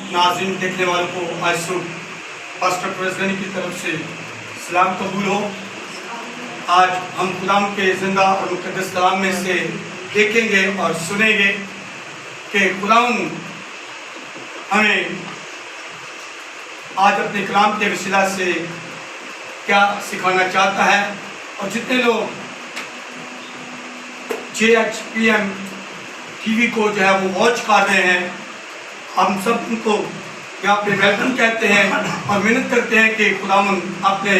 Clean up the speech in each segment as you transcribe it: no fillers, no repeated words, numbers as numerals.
नाज़रीन देखने वालों को आइसो पास्टर प्रेज़गनी की तरफ से सलाम कबूल हो। आज हम खुदाम के ज़िंदा और मुक़द्दस कलाम में से देखेंगे और सुनेंगे कि खुदाम हमें आज अपने कलाम के वसीला से क्या सिखाना चाहता है। और जितने लोग JHPM टीवी को जो है वो वॉच कर रहे हैं, हम सब उनको यहाँ पे वेलकम कहते हैं और मिन्नत करते हैं कि खुदावंद अपने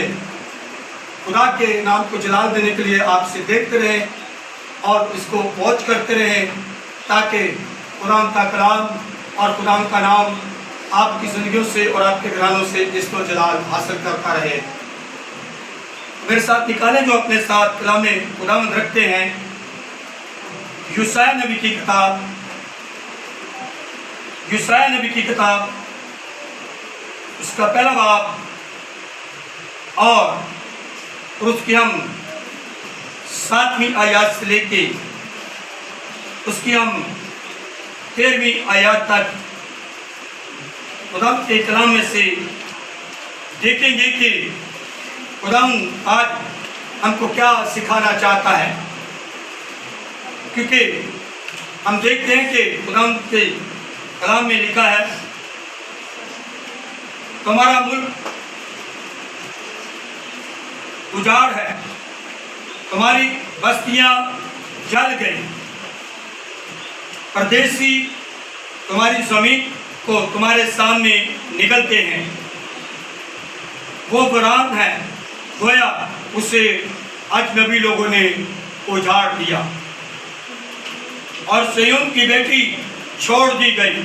खुदा के नाम को जलाल देने के लिए आपसे देखते रहें और इसको वॉच करते रहें, ताकि कुरान का कलाम और खुदाम का नाम आपकी ज़िंदगियों से और आपके घरानों से इसको जलाल हासिल करता रहे। मेरे साथ निकालें जो अपने साथ कलाम खुदावंद रखते हैं, यूशाया नबी की किताब उसका पहला बाब और उसकी हम 7वीं आयत से लेके उसकी हम 13वीं आयत तक खुदा के कलाम में से देखेंगे कि खुदा आज हमको क्या सिखाना चाहता है। क्योंकि हम देखते हैं कि खुदा के कलाम में लिखा है, तुम्हारा मुल्क उजाड़ है, तुम्हारी बस्तियां जल गई, परदेसी तुम्हारी जमीन को तुम्हारे सामने निकलते हैं, वो वीरान है, गोया उसे अजनबी लोगों ने उजाड़ दिया और सिय्योन की बेटी छोड़ दी गई।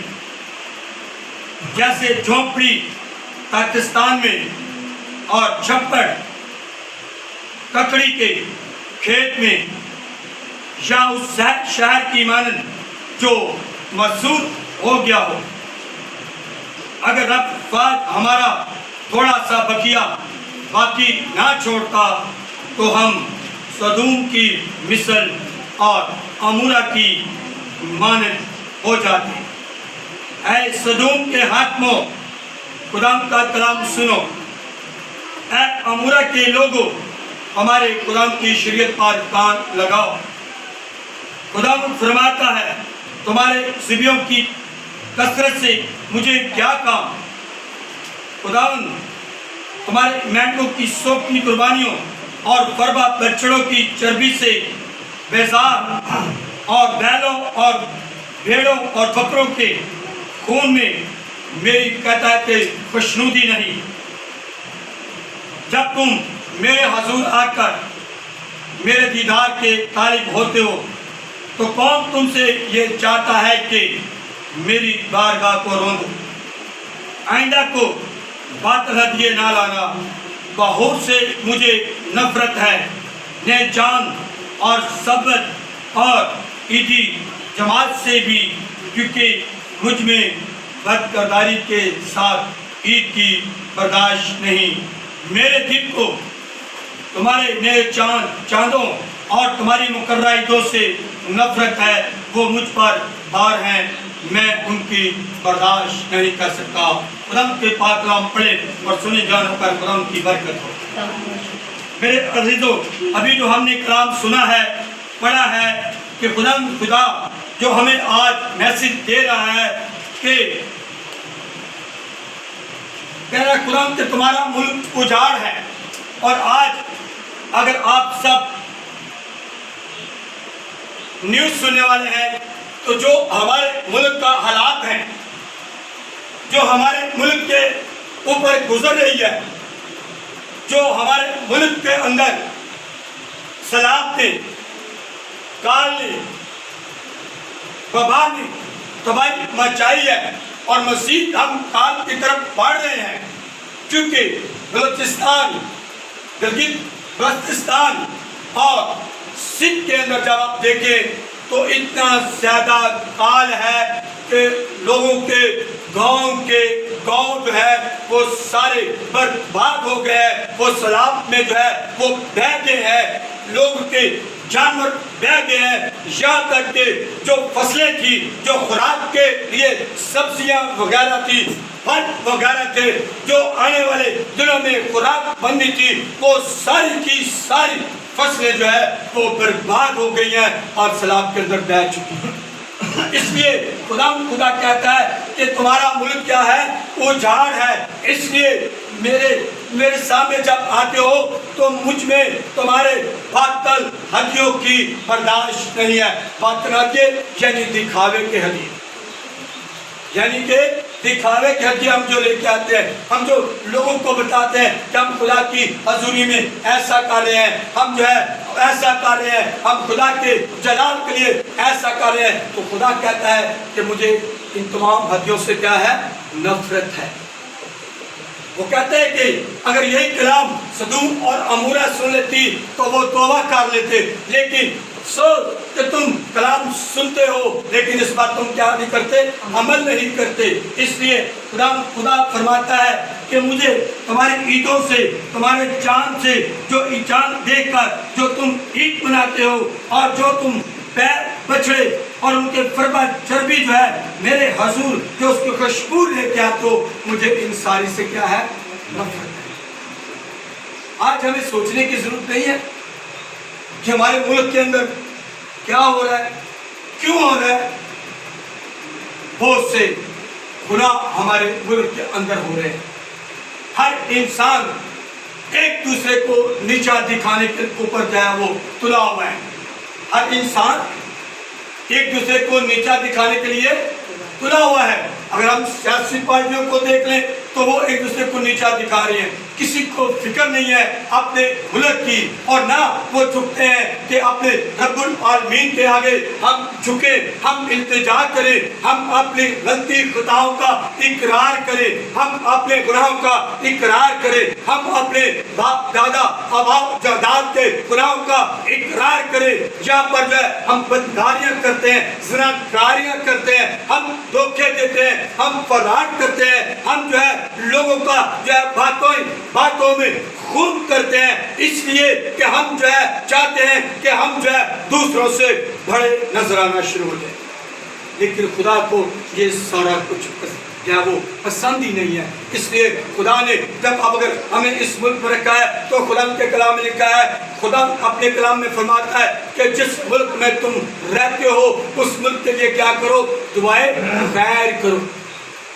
जैसे झोंपड़ी पाकिस्तान में और छप्पड़ ककड़ी के खेत में या उस शहर की मानन जो मजदूर हो गया हो, अगर रब फाज हमारा थोड़ा सा बकिया बाकी ना छोड़ता तो हम सदूम की मिसल और अमूरा की मानन हो जाते। ऐ सदूम के हाकिमों, खुदाम का कलाम सुनो। ऐ अमूरा के लोगों, हमारे खुदाम की शरीयत पर कान लगाओ। खुदाम फरमाता है, तुम्हारे ज़िबियों की कसरत से मुझे क्या काम। खुदाम तुम्हारे मेंढकों की सोखनी कुर्बानियों और फरबा बछड़ों की चर्बी से बेजार और बैलों और भेड़ों और बकरों के खून में मेरी कहता खुशनुदी नहीं। जब तुम मेरे हजूर आकर मेरे दीदार के तालिब होते हो तो कौन तुमसे ये चाहता है कि मेरी बारगाह को रोंदो। आइंदा को बातल हदिये ना लाना, बहुत से मुझे नफरत है, ने जान और सबत और ईदी जमात से भी, क्योंकि मुझ में बदकिरदारी के साथ ईद की बर्दाश्त नहीं। मेरे दिल को तुम्हारे नए चांदों और तुम्हारी मुकर्रर ईदों से नफरत है, वो मुझ पर भार हैं, मैं उनकी बर्दाश्त नहीं कर सकता। खुदा के पाक कलाम पढ़े और सुने जाने पर खुदा की बरकत हो। मेरे अजीजों, अभी जो हमने कलाम सुना है, पढ़ा है कि खुदा जो हमें आज मैसेज दे रहा है कि कह रहा खुदा कि तुम्हारा मुल्क उजाड़ है। और आज अगर आप सब न्यूज़ सुनने वाले हैं तो जो हमारे मुल्क का हालात है, जो हमारे मुल्क के ऊपर गुजर रही है, जो हमारे मुल्क के अंदर सैलाब ने, काल ने, वबा ने तबाही मचाई है और मज़ीद हम काल की तरफ बढ़ रहे हैं। क्योंकि बलूचिस्तान, गिलगित-बल्तिस्तान और सिंध के अंदर जब आप देखें तो इतना ज़्यादा काल है कि लोगों के गांव जो है वो सारे बर्बाद हो गए हैं, वो सैलाब में जो है वो बह गए हैं। लोग के جانور بہ گئے ہیں، یہاں تک کہ جو فصلیں تھی، جو خوراک کے لیے سبزیاں وغیرہ تھی، پھل وغیرہ تھے، جو آنے والے دنوں میں خوراک بننی تھی، وہ ساری کی ساری فصلیں جو ہے وہ برباد ہو گئی ہیں اور سیلاب کے اندر بہہ چکی ہیں۔ اس لیے خدا کہتا ہے کہ تمہارا ملک کیا ہے؟ اجاڑ ہے۔ اس لیے میرے سامنے جب آتے ہو تو مجھ میں تمہارے باطل ہدیوں کی برداشت نہیں ہے۔ باطل ہدیے یعنی دکھاوے کے ہدیے، یعنی کہ دکھاوے کے ہدیے ہم جو لے کے آتے ہیں، ہم جو لوگوں کو بتاتے ہیں کہ ہم خدا کی حضوری میں ایسا کر رہے ہیں، ہم جو ہے ایسا کر رہے ہیں، ہم خدا کے جلال کے لیے ایسا کر رہے ہیں، تو خدا کہتا ہے کہ مجھے ان تمام ہدیوں سے کیا ہے؟ نفرت ہے۔ وہ کہتے ہیں کہ اگر یہی کلام سدوم اور عمورہ سن لیتی تو وہ توبہ کر لیتے، لیکن کہ تم کلام سنتے ہو لیکن اس بات تم کیا نہیں کرتے؟ عمل نہیں کرتے۔ اس لیے خدا فرماتا ہے کہ مجھے تمہاری عیدوں سے، تمہارے چاند سے، جو چاند دیکھ کر جو تم عید مناتے ہو اور جو تم پیر بچڑے اور ان کے فربا چربی جو ہے میرے حضور جو اس کی خوشبو لے کے آتے ہو، مجھے ان ساری سے کیا ہے؟ نفرت ہے۔ آج ہمیں سوچنے کی ضرورت نہیں ہے کہ ہمارے ملک کے اندر کیا ہو رہا ہے، کیوں ہو رہا ہے۔ بہت سے گناہ ہمارے ملک کے اندر ہو رہے ہیں۔ ہر انسان ایک دوسرے کو نیچا دکھانے کے اوپر جو ہے وہ تلا ہوا ہے۔ ہر انسان ایک دوسرے کو نیچا دکھانے کے لیے تلا ہوا ہے۔ اگر ہم سیاسی پارٹیوں کو دیکھ لیں تو وہ ایک دوسرے کو نیچا دکھا رہی ہیں، کسی کو فکر نہیں ہے اپنے ملک کی، اور نہ وہ جھکتے ہیں کہ اپنے رب العالمین کے آگے ہم جھکیں، ہم التجا کریں، ہم اپنی غلطی خطاؤں کا اقرار کریں، ہم اپنے گناہوں کا اقرار کریں، ہم اپنے باپ دادا آبا جداد کے گناہوں کا اقرار کریں۔ یہاں پر جو ہے ہم بدکاریاں کرتے ہیں، زناکاریاں کرتے ہیں، ہم دھوکے دیتے ہیں، ہم فراڈ کرتے ہیں، ہم جو ہے لوگوں کا جو ہے باتوں میں خون کرتے ہیں، اس لیے کہ ہم جو ہے چاہتے ہیں کہ ہم جو ہے دوسروں سے بڑے نظر آنا شروع ہو جائیں۔ لیکن خدا کو یہ سارا کچھ کیا وہ پسند ہی نہیں ہے۔ اس لیے خدا نے جب اب اگر ہمیں اس ملک میں رکھا ہے تو خدا کے کلام میں لکھا ہے، خدا اپنے کلام میں فرماتا ہے کہ جس ملک میں تم رہتے ہو اس ملک کے لیے کیا کرو؟ دعائیں خیر کرو۔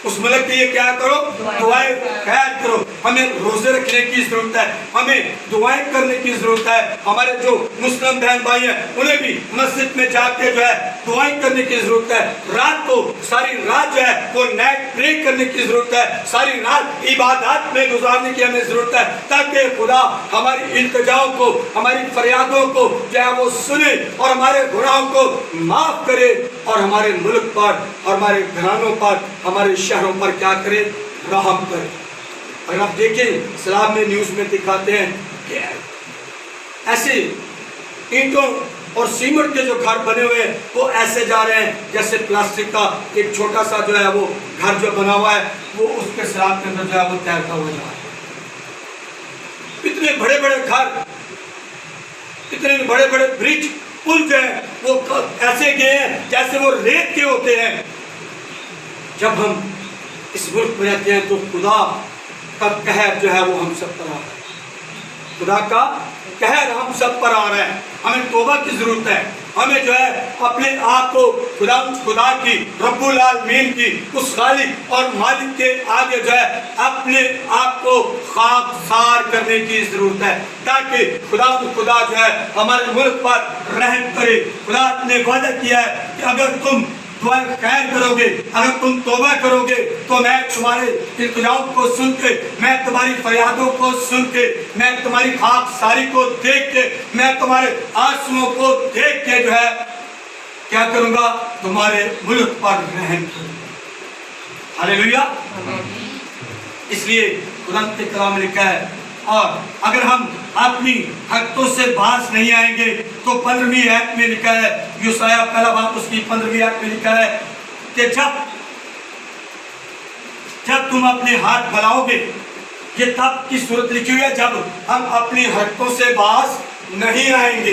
اس ملک کے لیے کیا کرو؟ دعائیں خیر کرو۔ ہمیں روزے رکھنے کی ضرورت ہے، ہمیں دعائیں کرنے کی ضرورت ہے۔ ہمارے جو مسلم بہن بھائی ہیں انہیں بھی مسجد میں جا کے جو ہے دعائیں کرنے کی ضرورت ہے۔ رات کو ساری رات جو ہے وہ نائٹ پرے کرنے کی ضرورت ہے، ساری رات عبادات میں گزارنے کی ہمیں ضرورت ہے، تاکہ خدا ہماری التجاؤں کو، ہماری فریادوں کو جو ہے وہ سنے اور ہمارے گناہوں کو معاف کرے، اور ہمارے ملک پر، ہمارے گھرانوں پر، ہمارے شہروں پر کیا کرے؟ رحم کرے۔ اگر آپ دیکھیں اسلام میں نیوز میں دکھاتے ہیں کہ ایسے اینٹوں اور سیمنٹ کے جو گھر بنے ہوئے ہیں وہ ایسے جا رہے ہیں جیسے پلاسٹک کا ایک چھوٹا سا جو ہے وہ گھر جو بنا ہوا ہے وہ اس کے سیلاب کے اندر جو ہے وہ تیرتا ہوا جا رہا ہے۔ اتنے بڑے بڑے گھر، اتنے بڑے بڑے برج، پل جو ہیں وہ ایسے گئے ہیں جیسے وہ ریت کے ہوتے ہیں۔ جب ہم اس ملک میں رہتے ہیں تو خدا کا قہر جو ہے وہ ہم سب پر آ رہا ہے، خدا کا قہر ہم سب پر آ رہا ہے۔ ہمیں توبہ کی ضرورت ہے، ہمیں جو ہے اپنے آپ کو خدا کی، رب العالمین کی، اس خالق اور مالک کے آگے جو ہے اپنے آپ کو خاکسار کرنے کی ضرورت ہے، تاکہ خدا جو ہے ہمارے ملک پر رحم کرے۔ خدا نے وعدہ کیا ہے کہ اگر تم دعائیں خیر کرو گے، اگر تم توبہ کرو گے تو میں تمہارے التجاؤں کو سن کے، میں تمہاری فریادوں کو سن کے، میں تمہاری خاکساری کو دیکھ کے، میں تمہارے آنسوؤں کو دیکھ کے جو ہے کیا کروں گا؟ تمہارے ملک پر رحم کروں گا۔ ہاللیلویا۔ اس لیے خدا کے کلام میں لکھا ہے، اور اگر ہم اپنی حرکتوں سے باز نہیں آئیں گے تو 15ویں آیت میں لکھا ہے، یوسیا پہلا باب اس کی 15ویں آیت میں لکھا ہے کہ جب تم اپنے ہاتھ پھیلاؤ گے، یہ تب کی صورت لکھی ہوئی ہے جب ہم اپنی حرکتوں سے باز نہیں آئیں گے۔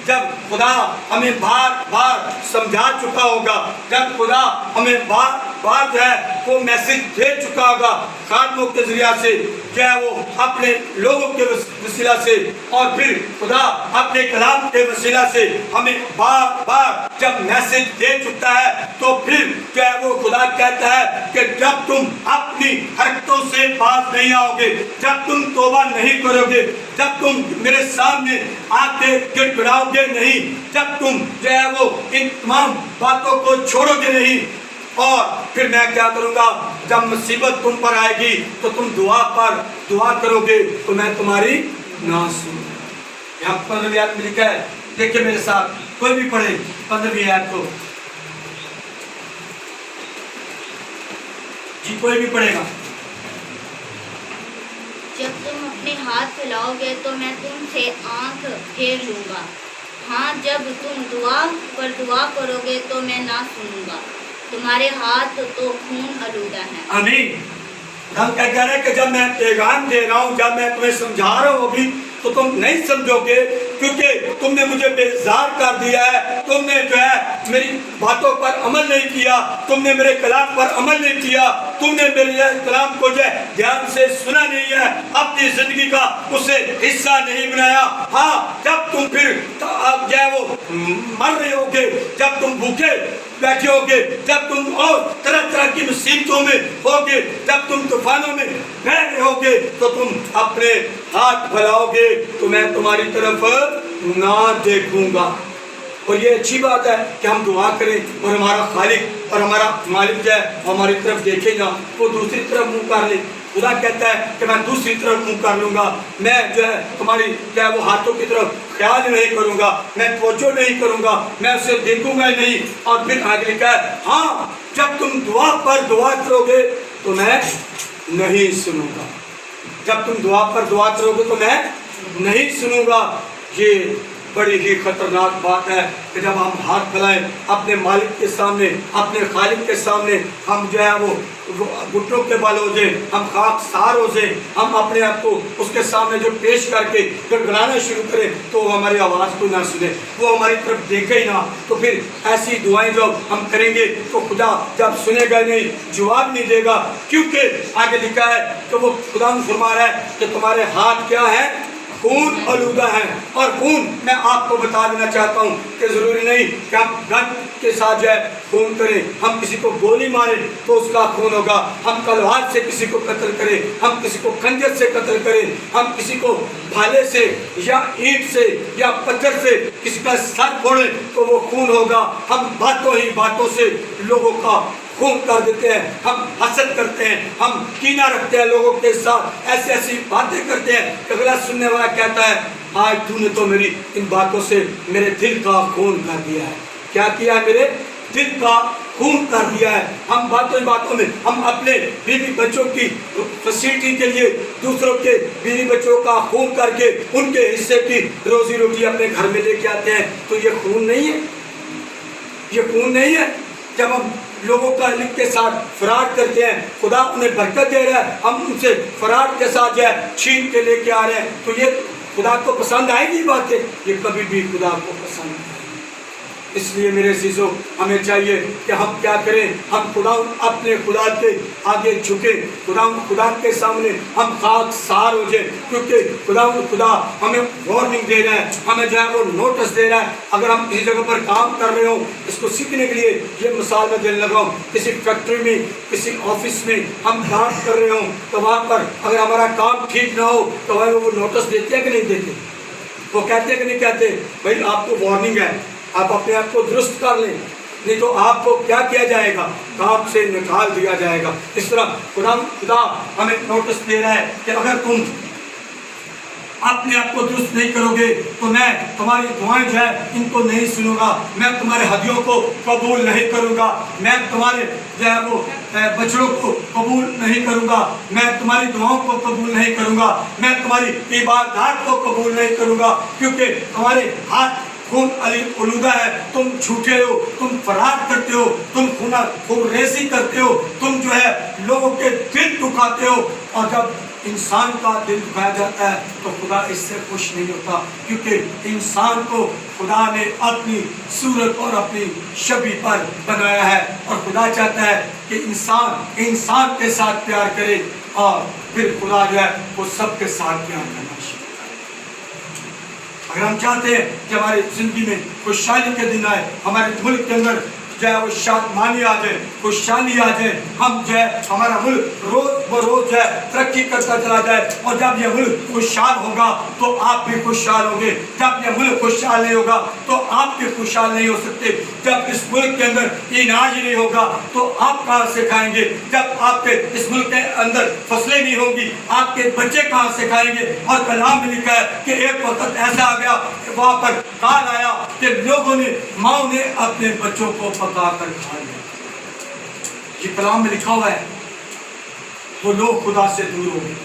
जब खुदा हमें बार बार समझा चुका होगा, जब खुदा हमें बार बार जो है वो मैसेज दे चुका होगा खातमों के जरिया से, जो है वो अपने लोगों के वसीला से, और फिर खुदा अपने कलाम के वसीला से हमें बार बार जब मैसेज दे चुका है, तो फिर जो है वो खुदा कहता है कि जब तुम अपनी हरकतों से बाज नहीं आओगे, जब तुम तौबा नहीं करोगे, जब तुम मेरे सामने आके गिड़गिड़ाओगे नहीं, जब तुम जो है वो इन तमाम बातों को छोड़ोगे नहीं, और फिर मैं क्या करूंगा, जब मुसीबत तुम पर आएगी तो तुम दुआ करोगे तो मैं तुम्हारी ना सुनूंगा। यहाँ 15वीं आयत में लिखा है, देखिए मेरे साथ, कोई भी पढ़े 15वीं आयत को जी, कोई भी पढ़ेगा। जब तुम अपने हाथ फैलाओगे तो मैं तुमसे आंख फेर लूंगा। हाँ, जब तुम दुआ करोगे तो मैं ना सुनूंगा। तुम्हारे हाथ तो खून आलूदा है। आमीन। हम क्या कह रहे हैं कि जब मैं पैगाम दे रहा हूँ, जब मैं तुम्हें समझा रहा हूँ अभी, तो तुम नहीं समझोगे, क्योंकि तुमने मुझे बेजार कर दिया है, तुमने जो है मेरी बातों पर अमल नहीं किया, तुमने मेरे कलाम पर अमल नहीं किया, तुमने मेरे कलाम को जो है ध्यान से सुना नहीं है, अपनी जिंदगी का उसे हिस्सा नहीं बनाया। हाँ, जब तुम फिर जो है वो मर रहे होगे, जब तुम भूखे बैठे होगे, जब तुम और तरह तरह की मुसीबतों में होगे, जब तुम तूफानों में बह रहे होगे, तो तुम अपने हाथ फैलाओगे तो मैं तुम्हारी तरफ ना देखूंगा। और ये अच्छी बात है कि हम दुआ करें और हमारा खालिक और हमारा मालिक जो है हमारी तरफ देखे ना, वो दूसरी तरफ मुंह कर ले। खुदा कहता है कि मैं दूसरी तरफ मुंह कर लूंगा, मैं जो है तुम्हारी जो है वो हाथों की तरफ ख्याल नहीं करूंगा, मैं तवज्जो नहीं करूंगा, मैं उसे देखूंगा ही नहीं। और फिर आगे लिखा है, हाँ, जब तुम दुआ पर दुआ करोगे तो मैं नहीं सुनूंगा, जब तुम दुआ पर दुआ करोगे तो मैं नहीं सुनूंगा। ये बड़ी ही खतरनाक बात है कि जब हम हाथ फैलाएं अपने मालिक के सामने, अपने खालिक के सामने, हम जो है वो घुटनों के बल हो जाए, हम खाकसार हो जाए, हम अपने आप को उसके सामने जो पेश करके गड़गड़ाना शुरू करें, तो वो हमारी आवाज़ को ना सुने, वो हमारी तरफ देखे ही ना, तो फिर ऐसी दुआएं जब हम करेंगे तो खुदा जब सुनेगा नहीं, जवाब नहीं देगा, क्योंकि आगे लिखा है कि वो खुदा फरमा रहा है कि तुम्हारे हाथ क्या है, खून आलूदा है। और खून, मैं आपको बता देना चाहता हूँ कि ज़रूरी नहीं कि हम गन के साथ जो है खून करें, हम किसी को गोली मारें तो उसका खून होगा, हम तलवार से किसी को कत्ल करें, हम किसी को खंजर से कत्ल करें, हम किसी को भाले से या ईंट से या पत्थर से किसी का सर फोड़ें तो वो खून होगा। हम बातों ही बातों से लोगों का खून कर देते हैं, हम हसद करते हैं, हम कीना रखते हैं लोगों के साथ, ऐसी ऐसी बातें करते हैं कि अगला सुनने वाला कहता है, आज तूने तो मेरी इन बातों से मेरे दिल का खून कर दिया है। क्या किया है? मेरे दिल का खून कर दिया है। हम बातों ही बातों में हम अपने बीवी बच्चों की फैसिलिटी के लिए दूसरों के बीवी बच्चों का खून करके उनके हिस्से की रोजी रोटी अपने घर में लेके आते हैं, तो ये खून नहीं है? ये खून नहीं है? जब हम लोगों का लिख के साथ फराड करते हैं, खुदा उन्हें बरकत दे रहा है, हम उनसे फराड के साथ जो है छीन के लेके आ रहे हैं, तो ये खुदा को पसंद आएगी बातें? ये कभी भी खुदा को पसंद नहीं। इसलिए मेरे चीज़ों, हमें चाहिए कि हम क्या करें, हम खुदा अपने खुदा के आगे झुके, खुदा के सामने हम खाकसार हो जाए, क्योंकि खुदा हमें वार्निंग दे रहा है, हमें जो है वो नोटिस दे रहा है। अगर हम किसी जगह पर काम कर रहे हो, इसको सीखने के लिए ये मिसाल में देने लगा हूँ, किसी फैक्ट्री में, किसी ऑफिस में हम काम कर रहे हो, तो वहाँ पर अगर हमारा काम ठीक ना हो तो वह वो नोटिस देते हैं कि नहीं देते? वो कहते हैं कि नहीं कहते, भाई आपको वार्निंग है, आप अपने आप को दुरुस्त कर लें, नहीं तो आपको क्या किया जाएगा, काम से निकाल दिया जाएगा। इस तरह खुदा हमें नोटिस दे रहा है कि अगर तुम अपने आप को दुरुस्त नहीं करोगे तो मैं तुम्हारी दुआएं जो है इनको नहीं सुनूंगा, मैं तुम्हारे हदियों को कबूल नहीं करूंगा, मैं तुम्हारे जो है वो बछड़ों को कबूल नहीं करूंगा, मैं तुम्हारी दुआओं को कबूल नहीं करूंगा, मैं तुम्हारी इबादत को कबूल नहीं करूंगा, क्योंकि तुम्हारे हाथ खून आलूदा है, तुम झूठे हो, तुम फरार करते हो, तुम खून रेजी करते हो, तुम जो है लोगों के दिल दुखाते हो। और जब इंसान का दिल दुखाया जाता है तो खुदा इससे खुश नहीं होता, क्योंकि इंसान को खुदा ने अपनी सूरत और अपनी छवि पर बनाया है, और खुदा चाहता है कि इंसान के साथ प्यार करे, और फिर खुदा जो है वो सबके साथ प्यार करना शुरू करे। अगर हम चाहते हैं कि हमारी जिंदगी में खुशहाली के दिन आए, हमारे मुल्क के अंदर जो है वो शादमानी आ जाए, खुशहाली आ जाए, हम जो है हमारा मुल्क रोज बरोज जो है तरक्की करता चला जाए, और जब ये मुल्क खुशहाल होगा तो आप भी खुशहाल होंगे। जब ये मुल्क खुशहाल नहीं होगा तो आप भी खुशहाल नहीं हो सकते। जब इस मुल्क के अंदर इनाज नहीं होगा तो आप कहाँ से खाएंगे? जब आपके इस मुल्क के अंदर फसलें नहीं होंगी, आपके बच्चे कहाँ से खाएंगे? और कलाम में लिखा है कि एक वक्त ऐसा आ गया, वहां पर काल आया कि लोगों ने, माँ ने अपने बच्चों को पका कर खा लिया। ये कलाम में लिखा हुआ है। वो लोग खुदा से दूर हो गए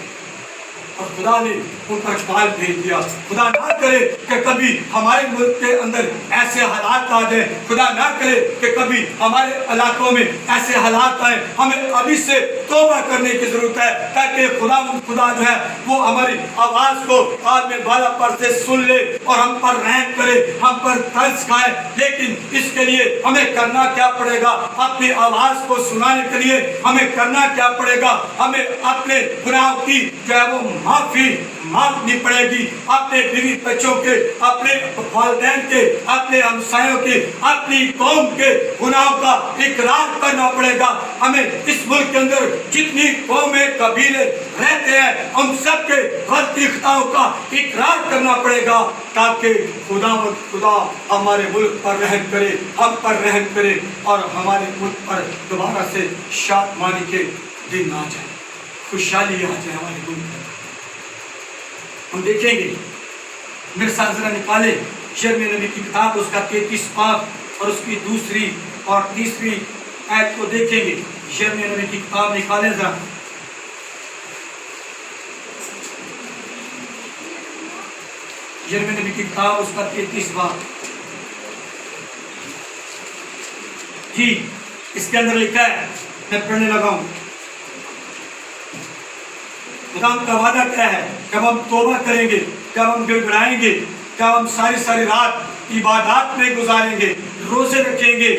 और खुदा ने उन पर काल भेज दिया। खुदा ना करे कि कभी हमारे मुल्क के अंदर ऐसे हालात आ जाए, खुदा ना करे कि कभी हमारे इलाकों में ऐसे हालात आए। हमें अभी से तौबा करने की जरूरत है, ताकि खुदा जो है वो हमारी आवाज को आज में बाला पर से सुन ले और हम पर रहम करे, हम पर तरस खाए। लेकिन इसके लिए हमें करना क्या पड़ेगा? अपनी आवाज को सुनाने के लिए हमें करना क्या पड़ेगा? हमें अपने गुनाहों की जो है वो माफी मांगनी पड़ेगी। अपने बीवी बच्चों के, अपने वालिदैन के, अपने हमसायों के, अपनी कौम के गुनाहों का इकरार करना पड़ेगा। हमें इस मुल्क के अंदर जितनी कौमें कबीले रहते हैं उन सब के गलती खताओं का इकरार करना पड़ेगा, ताकि खुदा हमारे मुल्क पर रहम करे, हम पर रहम करे, और हमारे मुल्क पर दोबारा से शादमानी के दिन आ जाए, खुशहाली आ जाए हमारे मुल्क में। हम देखेंगे, मेरे साथ जरा निकाले यिर्मयाह नबी की किताब, उसका 33 पाग और उसकी दूसरी और तीसरी आयत को देखेंगे। यिर्मयाह नबी की किताब निकाले जरा, यिर्मयाह नबी की किताब उसका 33 पाग जी, इसके अंदर लिखा है, मैं पढ़ने लगा हूं। खुदा का वादा क्या है? जब हम तौबा करेंगे, जब हम गिड़गिड़ाएंगे, जब हम सारी रात इबादत में गुजारेंगे, रोजे रखेंगे,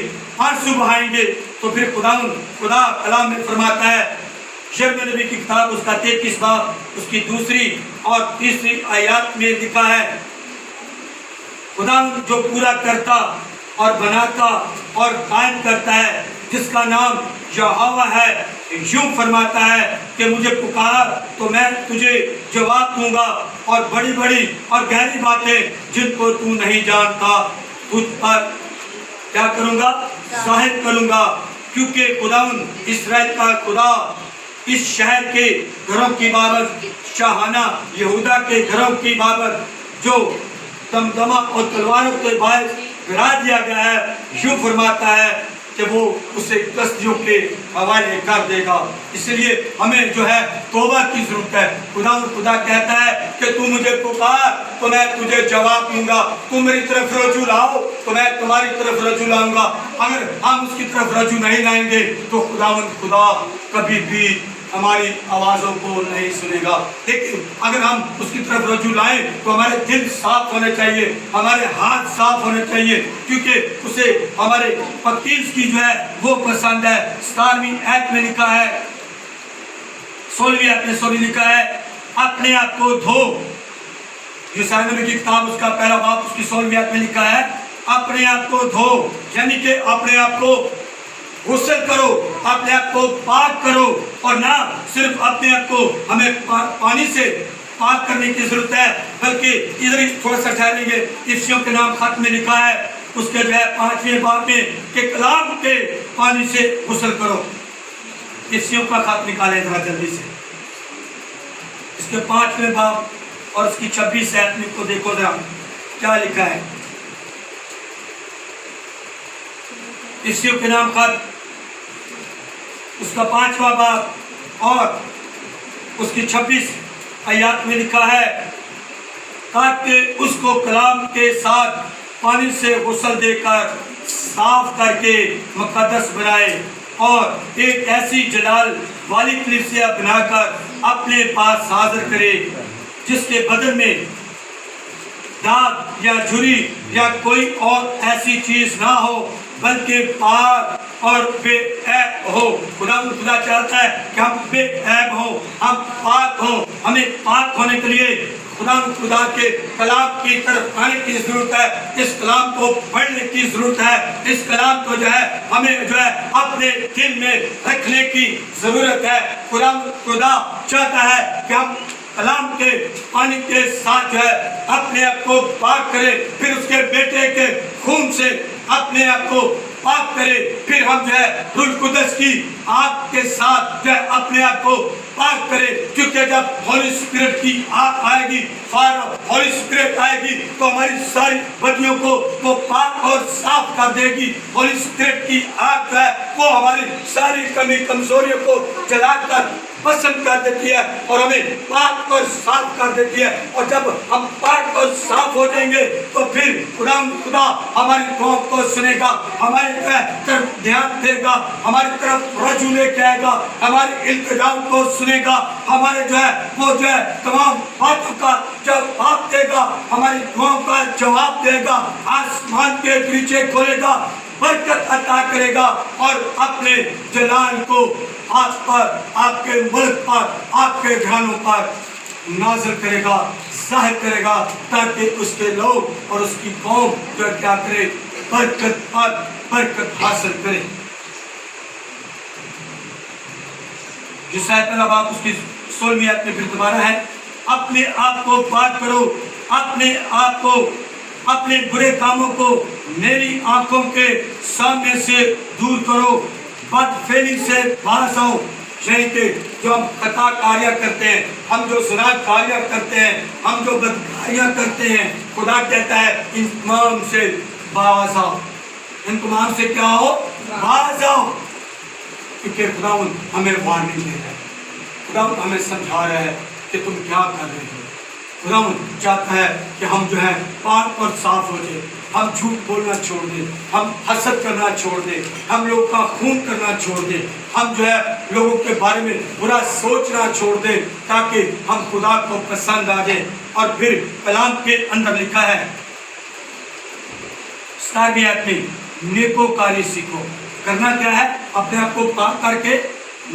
आंसू बहाएंगे, तो फिर खुदा कलाम में फरमाता है, यिर्मयाह नबी की किताब उसका 33 बाब उसकी दूसरी और तीसरी आयत में लिखा है, खुदा जो पूरा करता और बनाता और कायम करता है, जिसका नाम यहोवा है, यूं फरमाता है कि मुझे पुकार तो मैं तुझे जवाब दूंगा, और बड़ी बड़ी और गहरी बातें जिनको तू नहीं जानता तुझ पर क्या करूंगा? जाहिर करूंगा। क्योंकि खुदावन इस्राएल का खुदा इस शहर के घरों की बाबत, शाहाना यहूदा के घरों की बाबत, जो दमदमा और तलवारों के बायस गिरा दिया गया है, यूं फरमाता है कि वो उसे कसदियों के हवाले कर देगा। इसलिए हमें जो है तौबा की जरूरत है। खुदा कहता है कि तू मुझे पुकार तो मैं तुझे जवाब दूंगा, तुम मेरी तरफ रजू लाओ तो मैं तुम्हारी तरफ रजू लाऊंगा। अगर हम उसकी तरफ रजू नहीं लाएंगे तो खुदा कभी भी हमारी आवाज़ों को नहीं सुनेगा। लेकिन अगर हम उसकी तरफ रजू लाएं तो हमारे दिल साफ होने चाहिए, हमारे हाथ साफ होने चाहिए, क्योंकि उसे हमारे पकीज की जो है वो पसंद है। 17वीं आयत में लिखा है, 16वीं आयत में लिखा है, अपने आप को धो। यशायाह नबी की किताब उसका पहला बाब उसकी 16वीं आयत में लिखा है, अपने आप को धो, यानी कि अपने आप को गुस्ल करो, अपने आप को पाक करो, और ना सिर्फ अपने आप को हमें पानी से पाक करने की जरूरत है, बल्कि इधर ही थोड़ा सा ठहरेंगे। इफ्सियों के नाम खत में लिखा है, उसके जो है 5वें बाब में कि कलाम के पानी से गुस्ल करो। इफ्सियों का खत निकाले जरा जल्दी से, इसके 5वें बाब और उसकी 26 आयत को देखो जरा क्या लिखा है। इफ्सियों के नाम खत उसका 5वां बाब और उसकी 26 आयत में लिखा है, ताकि उसको कलाम के साथ پانی سے غسل دے کر صاف کر کے مقدس بنائے اور ایک ایسی جلال والی کلیسیا بنا کر اپنے پاس حاضر کرے جس کے بدن میں داغ یا جھری یا کوئی اور ایسی چیز نہ ہو بلکہ پاک اور بے عیب ہو۔ خدا چاہتا ہے کہ ہم بے عیب ہوں، ہم پاک ہوں۔ ہمیں پاک ہونے کے لیے خدا کے کلام کی طرف آنے کی ضرورت ہے، اس کلام کو پڑھنے کی ضرورت ہے، اس کلام کو ہمیں اپنے دل میں رکھنے کی ضرورت ہے۔ خدا چاہتا ہے کہ ہم کلام کے پانی کے ساتھ اپنے آپ کو پاک کرے، پھر اس کے بیٹے کے خون سے اپنے آپ کو پاک کرے، پھر ہم روح القدس کی آگ کے ساتھ اپنے آپ کو پاک کرے، کیونکہ جب ہولی اسپرٹ کی آگ آئے گی، ہولی اسپرٹ آئے گی تو ہماری ساری بدیوں کو وہ پاک اور صاف کر دے گی۔ ہولی اسپرٹ کی آگ وہ ہماری ساری کمی کمزوریوں کو جلا کر پسند کر دیتی ہے اور ہمیں پاک اور صاف کر دیتی ہے، اور جب ہم پاک اور صاف ہو جائیں گے تو پھر خدا ہماری دعاؤں کو سنے گا، ہماری طرف دھیان دے گا، ہماری طرف رجوع لے کے آئے گا، ہماری التجا کو سنے گا، ہمارے وہ تمام باتوں کا جواب دے گا، ہماری دعاؤں کا جواب دے گا، آسمان کے دریچے کھولے گا، برکت عطا کرے گا اور اپنے جلال کو آپ پر، آپ کے ملک پر، آپ کے گھرانوں پر نازل کرے گا، ظاہر کرے گا، تاکہ اس کے لوگ اور اس کی قوم کیا کرے، برکت پر برکت حاصل کرے۔ جس آیت میں اب آپ اس کی 16ویں آیت میں پھر دوبارہ ہے، اپنے آپ کو پاک کرو، اپنے آپ کو، اپنے برے کاموں کو میری آنکھوں کے سامنے سے دور کرو، بدفعلی سے باز آؤ۔ یعنی کہ جو ہم خطا کاریاں کرتے ہیں، ہم جو زنا کاریاں کرتے ہیں، ہم جو بدکاریاں کرتے ہیں، خدا کہتا ہے ان تمام سے باز آؤ، ان تمام سے کیا ہو؟ باز آؤ، کیونکہ خدا ہمیں وارننگ دے رہا ہے، خدا ہمیں سمجھا رہا ہے کہ تم کیا کر رہے ہو۔ خدا چاہتا ہے کہ ہم پاک اور صاف ہو جائے، ہم جھوٹ بولنا چھوڑ دیں، ہم حسد کرنا چھوڑ دیں، ہم لوگوں کا خون کرنا چھوڑ دیں، ہم لوگوں کے بارے میں برا سوچنا چھوڑ دیں، تاکہ ہم خدا کو پسند آ جائیں۔ اور پھر کلام کے اندر لکھا ہے 17ویں آیت میں، نیکوکاری سیکھو۔ کرنا کیا ہے؟ اپنے آپ کو پاک کر کے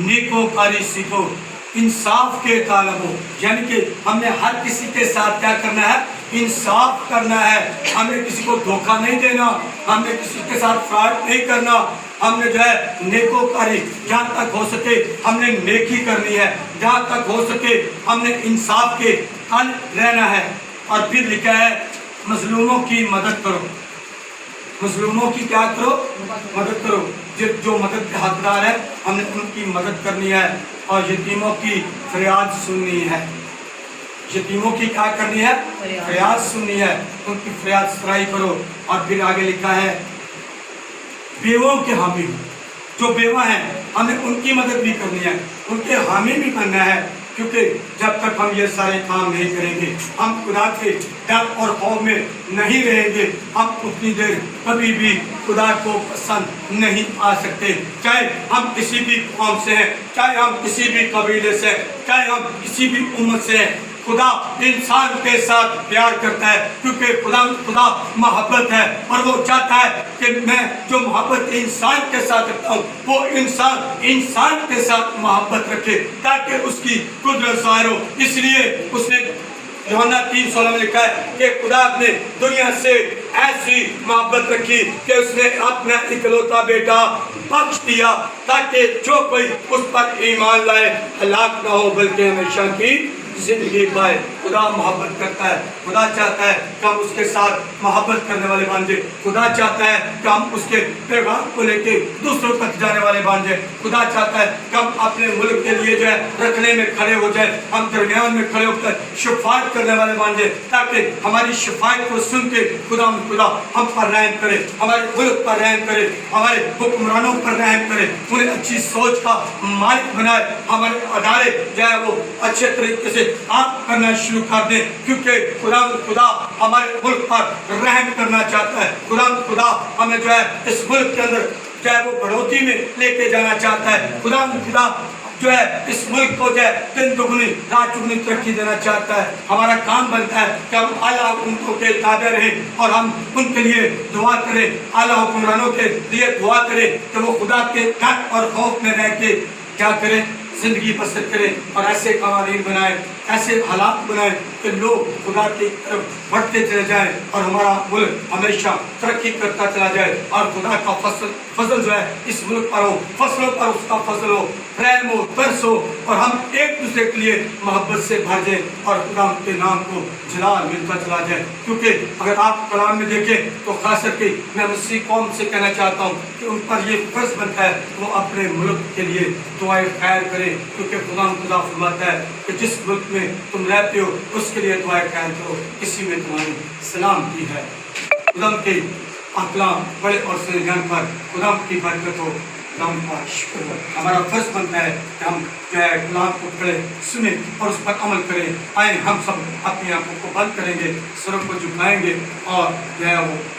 نیکوکاری سیکھو، انصاف کے طالب ہو، یعنی کہ ہم نے ہر کسی کے ساتھ کیا کرنا ہے؟ انصاف کرنا ہے، ہمیں کسی کو دھوکہ نہیں دینا، ہم نے کسی کے ساتھ فراڈ نہیں کرنا، ہم نے نیکوکاری، جہاں تک ہو سکے ہم نے نیکی کرنی ہے، جہاں تک ہو سکے ہم نے انصاف کے قائم رہنا ہے۔ اور پھر لکھا ہے مظلوموں کی مدد کرو، مظلوموں کی کیا کرو؟ مدد کرو، جو مدد کے حقدار ہے ہم نے ان کی مدد کرنی ہے، اور یتیموں کی فریاد سننی ہے۔ یتیموں کی کیا کرنی ہے؟ فریاد سننی ہے، ان کی فریاد سرائی کرو۔ اور پھر آگے لکھا ہے بیووں کے حامی، جو بیوہ ہیں ہم نے ان کی مدد بھی کرنی ہے، ان کے حامی بھی بننا ہے، کیونکہ جب تک ہم یہ سارے کام نہیں کریں گے، ہم خدا کے ڈر اور خوف میں نہیں رہیں گے، ہم اتنی دیر کبھی بھی خدا کو پسند نہیں آ سکتے۔ چاہے ہم کسی بھی قوم سے ہیں، چاہے ہم کسی بھی قبیلے سے، چاہے ہم کسی بھی امت سے ہیں، خدا انسان کے ساتھ پیار کرتا ہے، کیونکہ خدا محبت ہے، اور وہ چاہتا ہے کہ میں جو محبت انسان کے ساتھ رکھتا ہوں وہ انسان کے ساتھ محبت رکھے، تاکہ اس کی قدرت ظاہر ہو۔ اس لیے اس نے یوحنا 3:16 میں لکھا ہے کہ خدا نے دنیا سے ایسی محبت رکھی کہ اس نے اپنا اکلوتا بیٹا بخش دیا، تاکہ جو کوئی اس پر ایمان لائے ہلاک نہ ہو بلکہ ہمیشہ کی زندگی پائے۔ خدا محبت کرتا ہے، خدا چاہتا ہے کہ ہم اس کے ساتھ محبت کرنے والے بن جائیں، خدا چاہتا ہے کہ ہم اس کے پیغام کو لے کے دوسروں تک جانے والے بن جائیں، خدا چاہتا ہے کہ ہم اپنے ملک کے لیے رکھنے میں کھڑے ہو جائیں، ہم درمیان میں کھڑے ہو کر شفاعت کرنے والے بن جائیں، تاکہ ہماری شفاعت کو سن کے خدا खुदा हम पर रहम करे, हमारे मुल्क पर रहम करे, हमारे हुक्मरानों पर रहम करे, उन्हें अच्छी सोच का मालिक बनाए, हमारे अदारे जो है वो अच्छे तरीके से काम करना शुरू कर दे, क्योंकि खुदा हमारे मुल्क पर रहम करना चाहता है। खुदा हमें जो है इस मुल्क के अंदर जो है वो बढ़ोतरी में लेके जाना चाहता है। खुदा जो है इस मुल्क को जो है दिन दुगनी रात चुगनी तरक्की देना चाहता है। हमारा काम बनता है कि हम आला हुकूमतों के ताबे रहें और हम उनके लिए दुआ करें, आला हुक्मरानों के लिए दुआ करें कि वो खुदा के डर और खौफ में रह के क्या करें, जिंदगी बसर करें और ऐसे कवानीन बनाए, ऐसे हालात बनाए कि लोग खुदा की तरफ बढ़ते चले जाएं और हमारा मुल्क हमेशा तरक्की करता चला जाए और खुदा का फजल जो है इस मुल्क पर हो, फसलों पर उसका फजल हो, प्रेम हो, तरस हो और हम एक दूसरे के लिए मोहब्बत से भर जाए और खुदा के नाम को जलाल मिलता चला जाए। क्योंकि अगर आप कलाम में देखें तो खास करके मैं मसीह कौम से कहना चाहता हूँ कि उन पर ये फर्ज बनता है वो अपने मुल्क के लिए दुआएं खैर करें, क्योंकि खुदा फरमाता है कि जिस मुल्क में तुम रहते हो उसके लिए दुआएं खैर करो, इसी में तुम्हारी सलामती है। खुदा के अकलाम बड़े और सरेगान पर खुदा की बरकत हो, खुदा का शुक्र हो। हमारा फर्ज बनता है कि हम जो है कलाम को पढ़े, सुने और उस पर अमल करें। आए हम सब अपनी आंखों को बंद करेंगे, सरों को झुकाएंगे और जो है वो